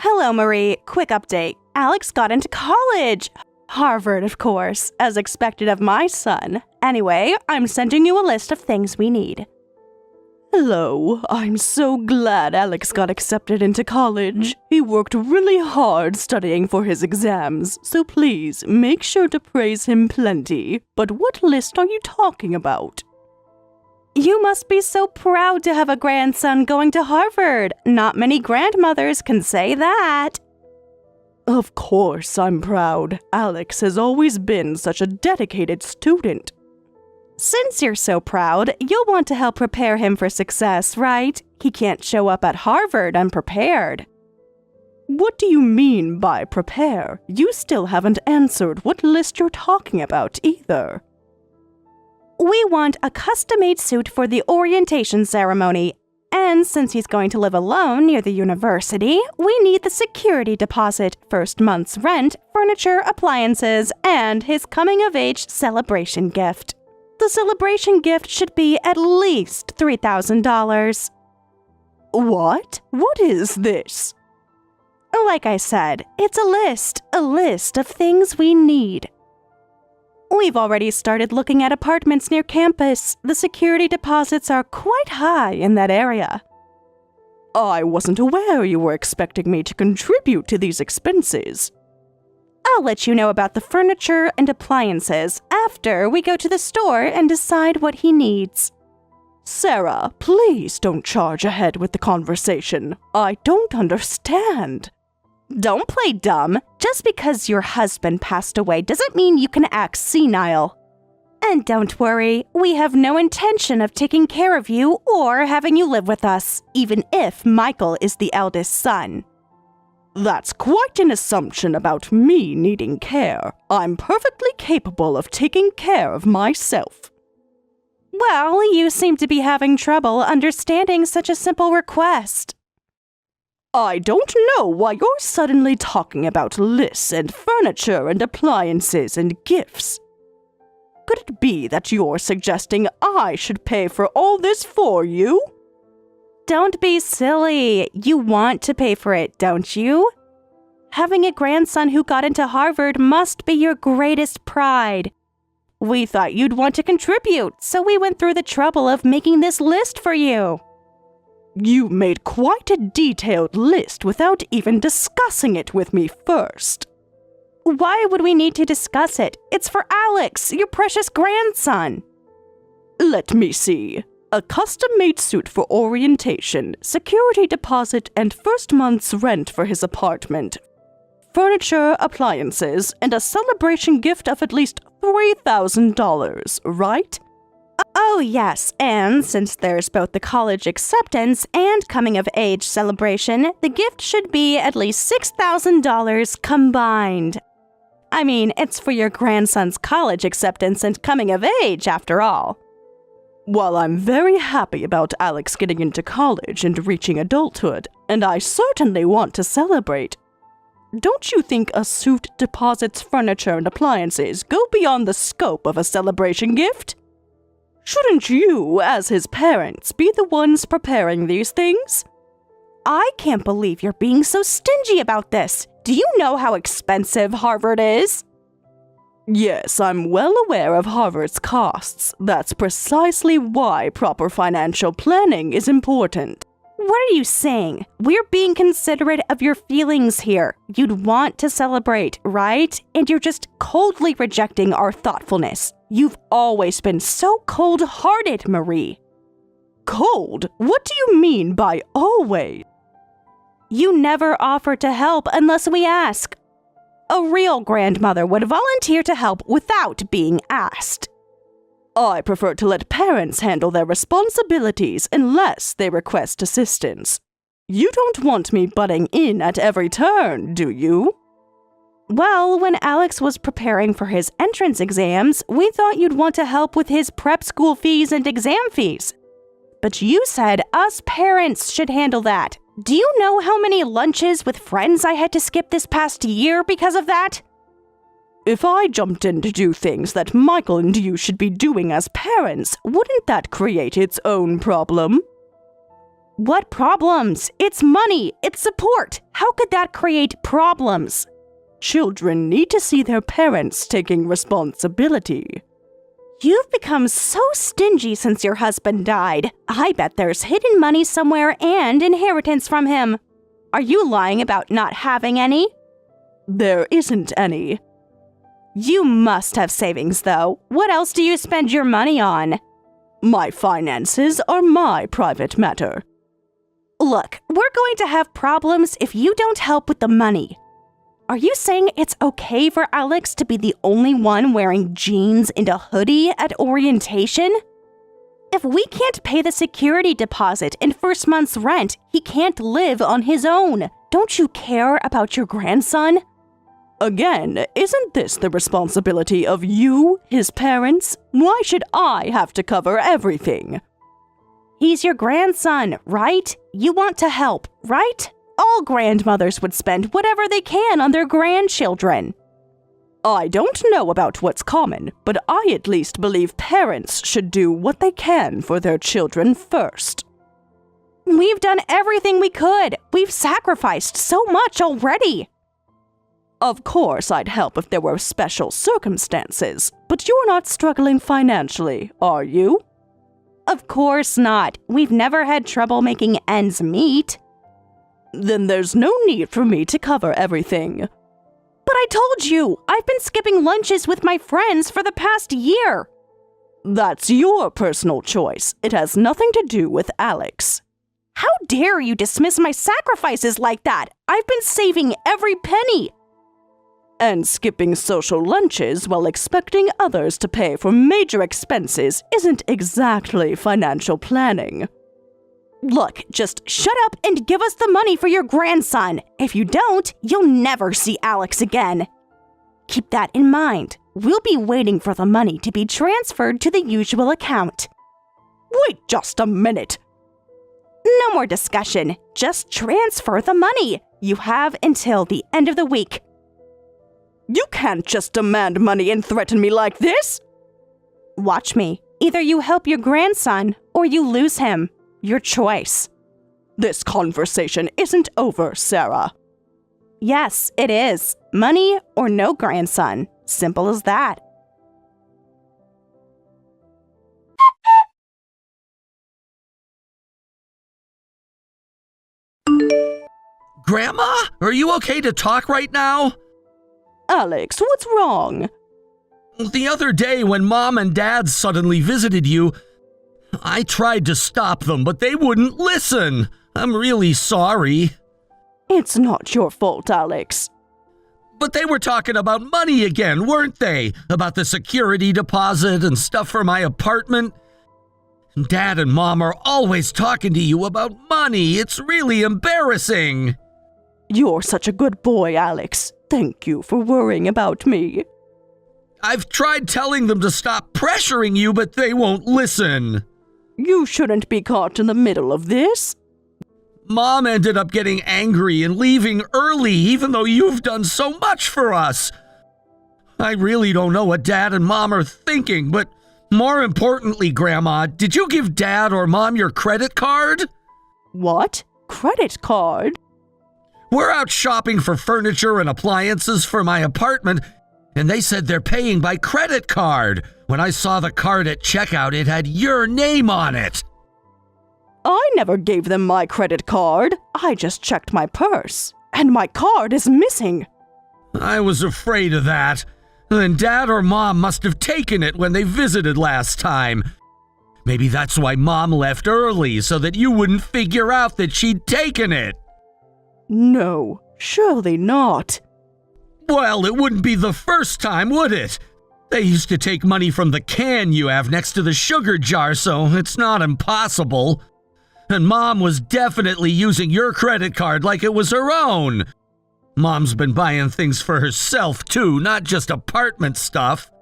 Hello, Marie. Quick update. Alex got into college. Harvard, of course, as expected of my son. Anyway, I'm sending you a list of things we need. Hello. I'm so glad Alex got accepted into college. He worked really hard studying for his exams, so please make sure to praise him plenty. But what list are you talking about? You must be so proud to have a grandson going to Harvard. Not many grandmothers can say that. Of course I'm proud. Alex has always been such a dedicated student. Since you're so proud, you'll want to help prepare him for success, right? He can't show up at Harvard unprepared. What do you mean by prepare? You still haven't answered what list you're talking about either. We want a custom-made suit for the orientation ceremony. And since he's going to live alone near the university, we need the security deposit, first month's rent, furniture, appliances, and his coming-of-age celebration gift. The celebration gift should be at least $3,000. What? What is this? Like I said, it's a list of things we need. We've already started looking at apartments near campus. The security deposits are quite high in that area. I wasn't aware you were expecting me to contribute to these expenses. I'll let you know about the furniture and appliances after we go to the store and decide what he needs. Sarah, please don't charge ahead with the conversation. I don't understand. Don't play dumb. Just because your husband passed away doesn't mean you can act senile. And don't worry, we have no intention of taking care of you or having you live with us, even if Michael is the eldest son. That's quite an assumption about me needing care. I'm perfectly capable of taking care of myself. Well, you seem to be having trouble understanding such a simple request. I don't know why you're suddenly talking about lists and furniture and appliances and gifts. Could it be that you're suggesting I should pay for all this for you? Don't be silly. You want to pay for it, don't you? Having a grandson who got into Harvard must be your greatest pride. We thought you'd want to contribute, so we went through the trouble of making this list for you. You made quite a detailed list without even discussing it with me first. Why would we need to discuss it? It's for Alex, your precious grandson. Let me see. A custom-made suit for orientation, security deposit, and first month's rent for his apartment. Furniture, appliances, and a celebration gift of at least $3,000, right? Oh, yes, and since there's both the college acceptance and coming-of-age celebration, the gift should be at least $6,000 combined. I mean, it's for your grandson's college acceptance and coming-of-age, after all. While I'm very happy about Alex getting into college and reaching adulthood, and I certainly want to celebrate, don't you think a suit, deposits, furniture, and appliances go beyond the scope of a celebration gift? Shouldn't you, as his parents, be the ones preparing these things? I can't believe you're being so stingy about this. Do you know how expensive Harvard is? Yes, I'm well aware of Harvard's costs. That's precisely why proper financial planning is important. What are you saying? We're being considerate of your feelings here. You'd want to celebrate, right? And you're just coldly rejecting our thoughtfulness. You've always been so cold-hearted, Marie. Cold? What do you mean by always? You never offer to help unless we ask. A real grandmother would volunteer to help without being asked. I prefer to let parents handle their responsibilities unless they request assistance. You don't want me butting in at every turn, do you? Well, when Alex was preparing for his entrance exams, we thought you'd want to help with his prep school fees and exam fees. But you said us parents should handle that. Do you know how many lunches with friends I had to skip this past year because of that? If I jumped in to do things that Michael and you should be doing as parents, wouldn't that create its own problem? What problems? It's money. It's support. How could that create problems? Children need to see their parents taking responsibility. You've become so stingy since your husband died. I bet there's hidden money somewhere and inheritance from him. Are you lying about not having any? There isn't any. You must have savings, though. What else do you spend your money on? My finances are my private matter. Look, we're going to have problems if you don't help with the money. Are you saying it's okay for Alex to be the only one wearing jeans and a hoodie at orientation? If we can't pay the security deposit and first month's rent, he can't live on his own. Don't you care about your grandson? Again, isn't this the responsibility of you, his parents? Why should I have to cover everything? He's your grandson, right? You want to help, right? All grandmothers would spend whatever they can on their grandchildren. I don't know about what's common, but I at least believe parents should do what they can for their children first. We've done everything we could. We've sacrificed so much already. Of course, I'd help if there were special circumstances, but you're not struggling financially, are you? Of course not. We've never had trouble making ends meet. Then there's no need for me to cover everything. But I told you, I've been skipping lunches with my friends for the past year. That's your personal choice. It has nothing to do with Alex. How dare you dismiss my sacrifices like that? I've been saving every penny. And skipping social lunches while expecting others to pay for major expenses isn't exactly financial planning. Look, just shut up and give us the money for your grandson. If you don't, you'll never see Alex again. Keep that in mind. We'll be waiting for the money to be transferred to the usual account. Wait just a minute. No more discussion. Just transfer the money. You have until the end of the week. You can't just demand money and threaten me like this. Watch me. Either you help your grandson or you lose him. Your choice. This conversation isn't over, Sarah. Yes, it is. Money or no grandson. Simple as that. Grandma, are you okay to talk right now? Alex, what's wrong? The other day when Mom and Dad suddenly visited you, I tried to stop them, but they wouldn't listen. I'm really sorry. It's not your fault, Alex. But they were talking about money again, weren't they? About the security deposit and stuff for my apartment. Dad and Mom are always talking to you about money. It's really embarrassing. You're such a good boy, Alex. Thank you for worrying about me. I've tried telling them to stop pressuring you, but they won't listen. You shouldn't be caught in the middle of this. Mom ended up getting angry and leaving early, even though you've done so much for us. I really don't know what Dad and Mom are thinking, but more importantly, Grandma, did you give Dad or Mom your credit card? What? Credit card? We're out shopping for furniture and appliances for my apartment, and they said they're paying by credit card. When I saw the card at checkout, it had your name on it. I never gave them my credit card. I just checked my purse. And my card is missing. I was afraid of that. Then Dad or Mom must have taken it when they visited last time. Maybe that's why Mom left early, so that you wouldn't figure out that she'd taken it. No, surely not. Well, it wouldn't be the first time, would it? They used to take money from the can you have next to the sugar jar, so it's not impossible. And Mom was definitely using your credit card like it was her own. Mom's been buying things for herself, too, not just apartment stuff.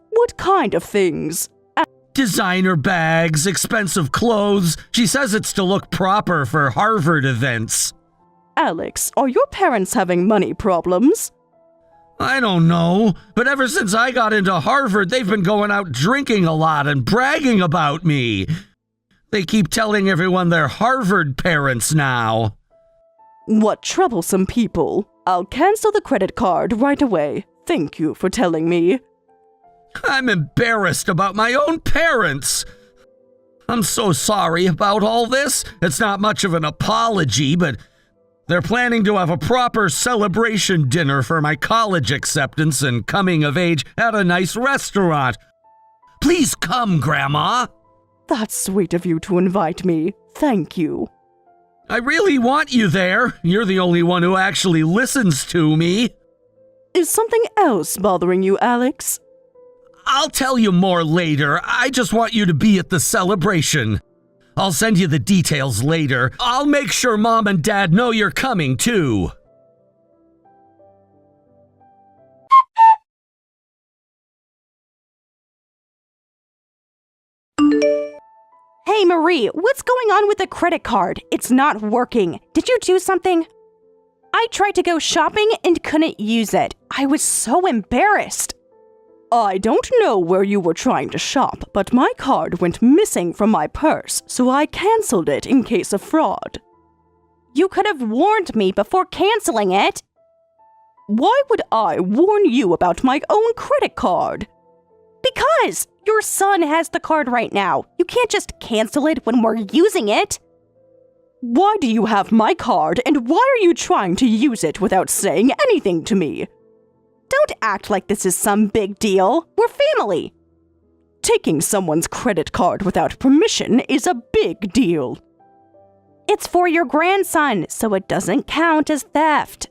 What kind of things? Designer bags, expensive clothes. She says it's to look proper for Harvard events. Alex, are your parents having money problems? I don't know, but ever since I got into Harvard, they've been going out drinking a lot and bragging about me. They keep telling everyone they're Harvard parents now. What troublesome people. I'll cancel the credit card right away. Thank you for telling me. I'm embarrassed about my own parents. I'm so sorry about all this. It's not much of an apology, but they're planning to have a proper celebration dinner for my college acceptance and coming of age at a nice restaurant. Please come, Grandma. That's sweet of you to invite me. Thank you. I really want you there. You're the only one who actually listens to me. Is something else bothering you, Alex? I'll tell you more later. I just want you to be at the celebration. I'll send you the details later. I'll make sure Mom and Dad know you're coming, too. Hey, Marie, what's going on with the credit card? It's not working. Did you do something? I tried to go shopping and couldn't use it. I was so embarrassed. I don't know where you were trying to shop, but my card went missing from my purse, so I canceled it in case of fraud. You could have warned me before canceling it. Why would I warn you about my own credit card? Because your son has the card right now. You can't just cancel it when we're using it. Why do you have my card, and why are you trying to use it without saying anything to me? Don't act like this is some big deal. We're family. Taking someone's credit card without permission is a big deal. It's for your grandson, so it doesn't count as theft.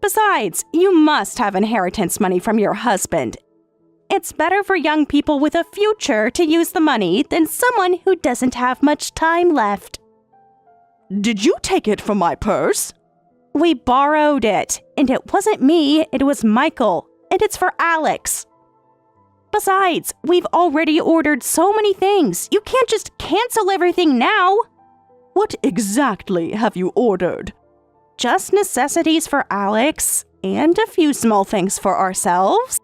Besides, you must have inheritance money from your husband. It's better for young people with a future to use the money than someone who doesn't have much time left. Did you take it from my purse? We borrowed it, and it wasn't me, it was Michael, and it's for Alex. Besides, we've already ordered so many things. You can't just cancel everything now. What exactly have you ordered? Just necessities for Alex, and a few small things for ourselves.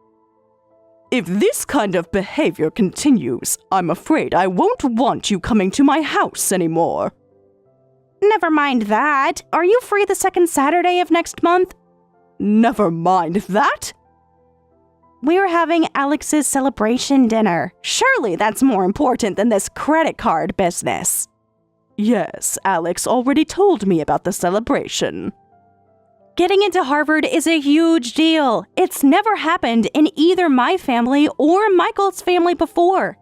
If this kind of behavior continues, I'm afraid I won't want you coming to my house anymore. Never mind that. Are you free the second Saturday of next month? Never mind that. We're having Alex's celebration dinner. Surely that's more important than this credit card business. Yes, Alex already told me about the celebration. Getting into Harvard is a huge deal. It's never happened in either my family or Michael's family before.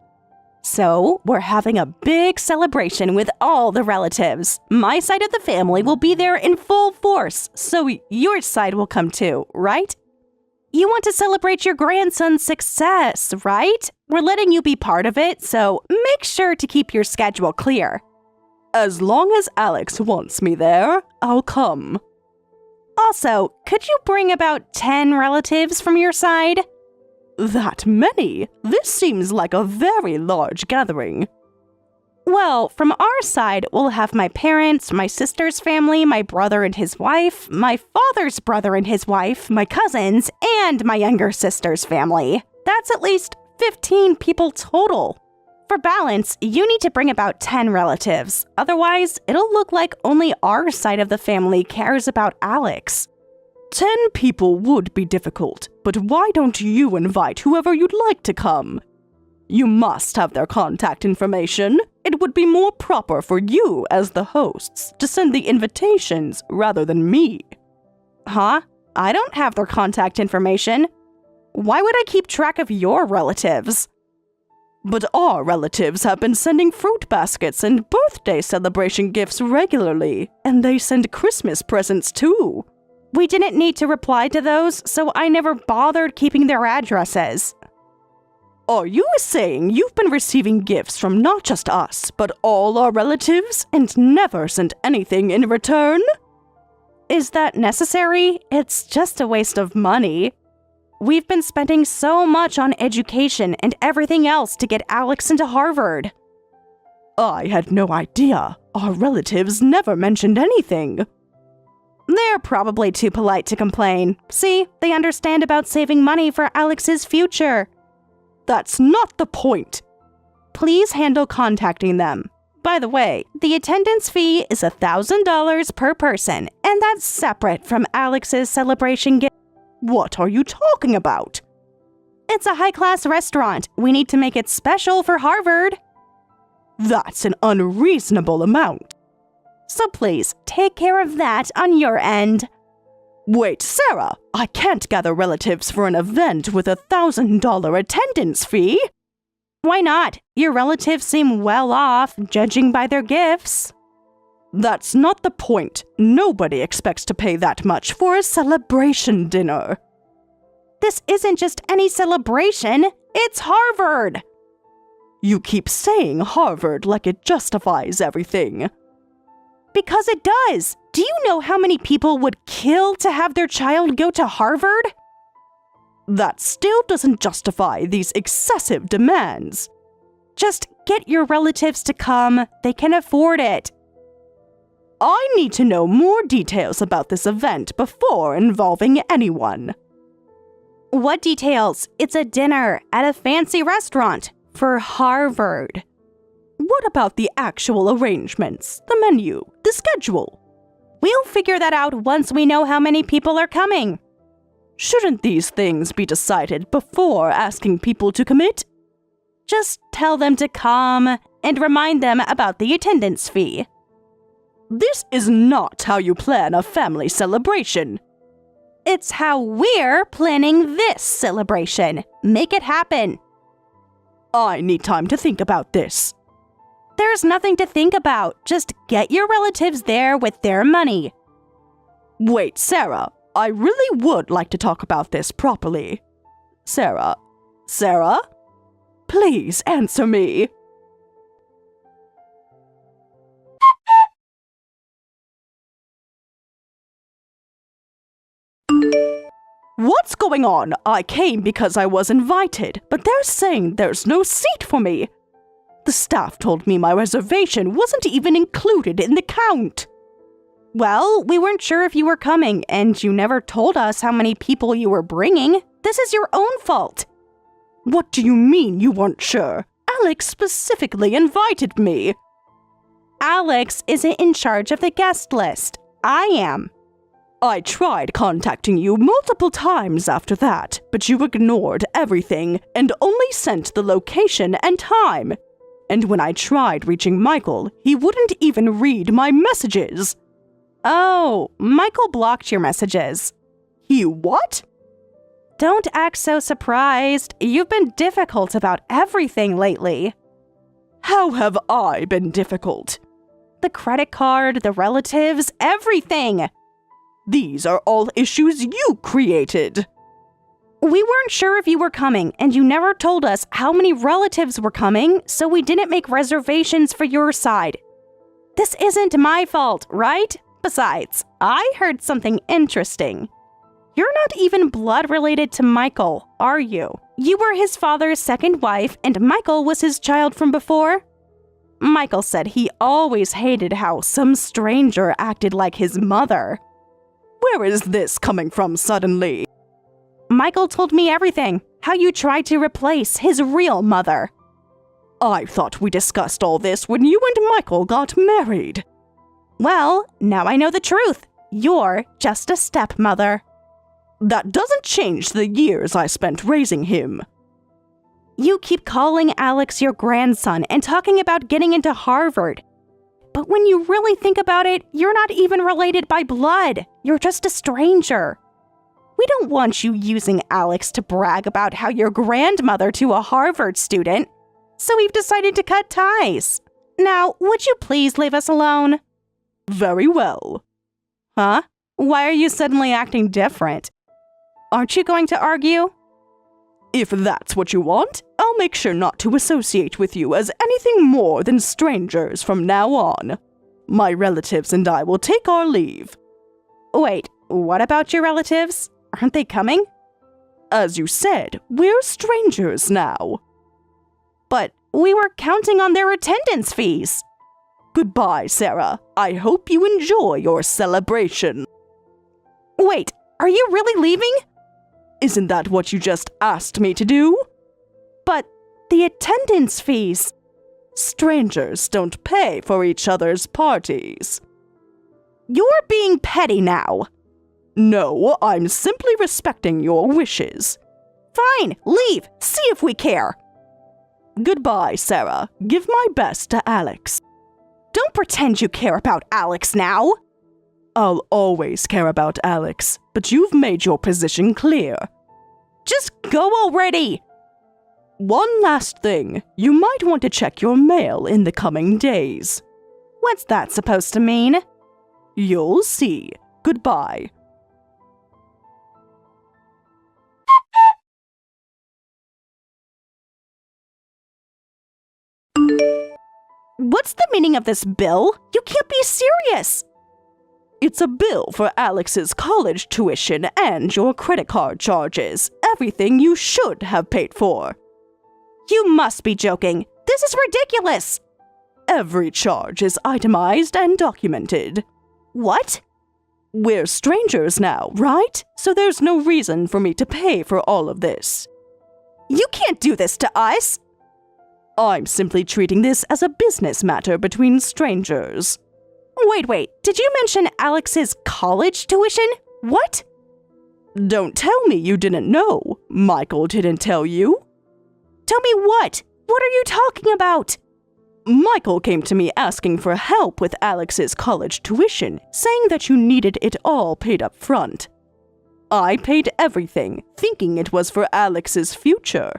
So, we're having a big celebration with all the relatives. My side of the family will be there in full force, so your side will come too, right? You want to celebrate your grandson's success, right? We're letting you be part of it, so make sure to keep your schedule clear. As long as Alex wants me there, I'll come. Also, could you bring about 10 relatives from your side? That many? This seems like a very large gathering. Well, from our side, we'll have my parents, my sister's family, my brother and his wife, my father's brother and his wife, my cousins, and my younger sister's family. That's at least 15 people total. For balance, you need to bring about 10 relatives. Otherwise, it'll look like only our side of the family cares about Alex. 10 people would be difficult, but why don't you invite whoever you'd like to come? You must have their contact information. It would be more proper for you as the hosts to send the invitations rather than me. Huh? I don't have their contact information. Why would I keep track of your relatives? But our relatives have been sending fruit baskets and birthday celebration gifts regularly, and they send Christmas presents too. We didn't need to reply to those, so I never bothered keeping their addresses. Are you saying you've been receiving gifts from not just us, but all our relatives, and never sent anything in return? Is that necessary? It's just a waste of money. We've been spending so much on education and everything else to get Alex into Harvard. I had no idea. Our relatives never mentioned anything. They're probably too polite to complain. See, they understand about saving money for Alex's future. That's not the point. Please handle contacting them. By the way, the attendance fee is $1,000 per person, and that's separate from Alex's celebration gift. What are you talking about? It's a high-class restaurant. We need to make it special for Harvard. That's an unreasonable amount. So please, take care of that on your end. Wait, Sarah, I can't gather relatives for an event with a $1,000 attendance fee. Why not? Your relatives seem well off, judging by their gifts. That's not the point. Nobody expects to pay that much for a celebration dinner. This isn't just any celebration, it's Harvard! You keep saying Harvard like it justifies everything. Because it does! Do you know how many people would kill to have their child go to Harvard? That still doesn't justify these excessive demands. Just get your relatives to come. They can afford it. I need to know more details about this event before involving anyone. What details? It's a dinner at a fancy restaurant for Harvard. What about the actual arrangements, the menu, the schedule? We'll figure that out once we know how many people are coming. Shouldn't these things be decided before asking people to commit? Just tell them to come and remind them about the attendance fee. This is not how you plan a family celebration. It's how we're planning this celebration. Make it happen. I need time to think about this. There's nothing to think about. Just get your relatives there with their money. Wait, Sarah, I really would like to talk about this properly. Sarah? Please answer me. What's going on? I came because I was invited, but they're saying there's no seat for me. The staff told me my reservation wasn't even included in the count. Well, we weren't sure if you were coming, and you never told us how many people you were bringing. This is your own fault. What do you mean you weren't sure? Alex specifically invited me. Alex isn't in charge of the guest list. I am. I tried contacting you multiple times after that, but you ignored everything and only sent the location and time. And when I tried reaching Michael, he wouldn't even read my messages. Oh, Michael blocked your messages. He what? Don't act so surprised. You've been difficult about everything lately. How have I been difficult? The credit card, the relatives, everything. These are all issues you created. We weren't sure if you were coming, and you never told us how many relatives were coming, so we didn't make reservations for your side. This isn't my fault, right? Besides, I heard something interesting. You're not even blood related to Michael, are you? You were his father's second wife, and Michael was his child from before? Michael said he always hated how some stranger acted like his mother. Where is this coming from suddenly? Michael told me everything, how you tried to replace his real mother. I thought we discussed all this when you and Michael got married. Well, now I know the truth. You're just a stepmother. That doesn't change the years I spent raising him. You keep calling Alex your grandson and talking about getting into Harvard. But when you really think about it, you're not even related by blood. You're just a stranger. We don't want you using Alex to brag about how you're grandmother to a Harvard student, so we've decided to cut ties. Now, would you please leave us alone? Very well. Huh? Why are you suddenly acting different? Aren't you going to argue? If that's what you want, I'll make sure not to associate with you as anything more than strangers from now on. My relatives and I will take our leave. Wait, what about your relatives? Aren't they coming? As you said, we're strangers now. But we were counting on their attendance fees. Goodbye, Sarah. I hope you enjoy your celebration. Wait, are you really leaving? Isn't that what you just asked me to do? But the attendance fees. Strangers don't pay for each other's parties. You're being petty now. No, I'm simply respecting your wishes. Fine, leave. See if we care. Goodbye, Sarah. Give my best to Alex. Don't pretend you care about Alex now. I'll always care about Alex, but you've made your position clear. Just go already. One last thing. You might want to check your mail in the coming days. What's that supposed to mean? You'll see. Goodbye. What's the meaning of this bill? You can't be serious. It's a bill for Alex's college tuition and your credit card charges. Everything you should have paid for. You must be joking. This is ridiculous. Every charge is itemized and documented. What? We're strangers now, right? So there's no reason for me to pay for all of this. You can't do this to us. I'm simply treating this as a business matter between strangers. Wait. Did you mention Alex's college tuition? What? Don't tell me you didn't know. Michael didn't tell you. Tell me what? What are you talking about? Michael came to me asking for help with Alex's college tuition, saying that you needed it all paid up front. I paid everything, thinking it was for Alex's future.